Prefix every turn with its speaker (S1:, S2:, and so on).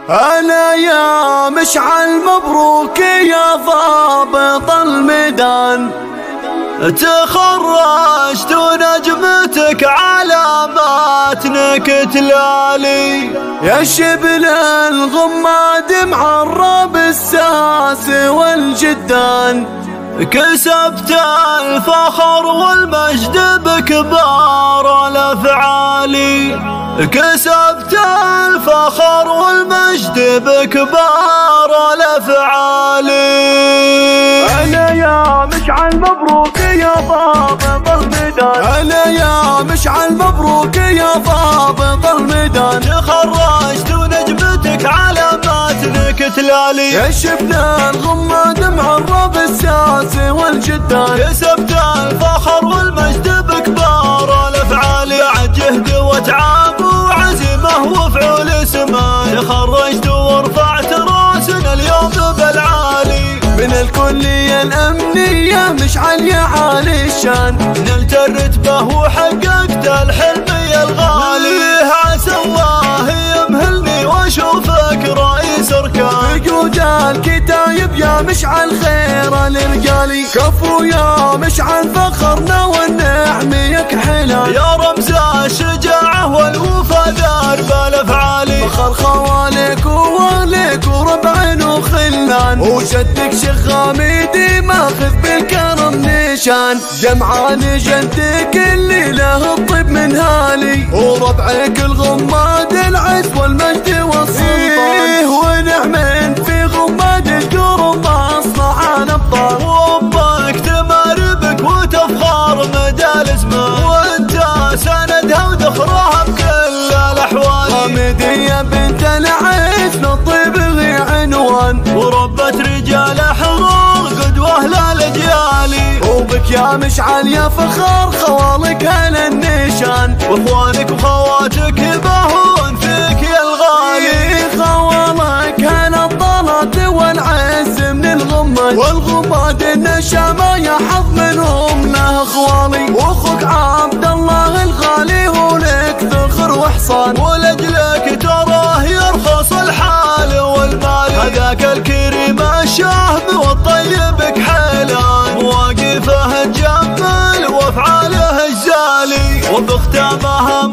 S1: أنا يا مشعل مبروك يا ضابط الميدان، تخرجت ونجمتك علاماتنا كتلالي، يا شبل الغماد معرب الساس والجدان، كسبت الفخر والمجد بكبار الافعال، كسبت الفخر والمجد بكبار الافعال.
S2: أنا يا مشعل مبروك يا ضابط الميدان،
S1: أنا يا مشعل مبروك يا ضابط الميدان،
S2: تخرجت ونجمتك علاماتنا كتلالي،
S1: يا شبل الغماد معرب الساس والجدان،
S2: كسبت الفخر والمجد بكبار الافعال، بعد جهد وتعب وعزيمه وفعول سما، تخرجت ورفعت راسنا اليوم بالعالي،
S1: من الكلية الأمنية مشعل يا عالي الشان،
S2: نلت الرتبة وحققت الحلم يا الغالي، عسى الله يمهلني واشوفك رئيس اركان،
S1: بقود الكتايب يا مشعل خير الرجالي، كفو يا مشعل فخرنا والنعم يكحلان،
S2: يا رمز الشجاعة والوفا درب الافعال،
S1: فخر خوالك ووالك وربع وخلان، وجدك شغاميدي ماخذ بالكرم نشان، جمعان جدك اللي له الطيب من هالي، وربعك الغماد العز والمجد والسلطان،
S2: ونعم
S1: في غماد القرب اصنع الابطال،
S2: وامك تماربك وتفخر مدى الازمان، وانت سندها وذخرها بكل الاحوال،
S1: حميدية بنت العز للطيب غي عنوان،
S2: وربت رجال حرار قدوة للاجيال،
S1: وبك يا مشعل يا فخر خوالك هلا النشان،
S2: واخوانك وخواتك يباهون فيك يا الغالي،
S1: خوالك هلا الطلات والعز من الغماد، والغماد النشامة يا حظ منهم له خوالي، واخوك عبد الله الغالي هو لك ذخر وحصان،
S2: ولجلك تراه يرخص الحال والمال، هذاك الكريم الشاب والطيب كحيلان، مواقفه تجمل وافعاله الجالي، وبختامها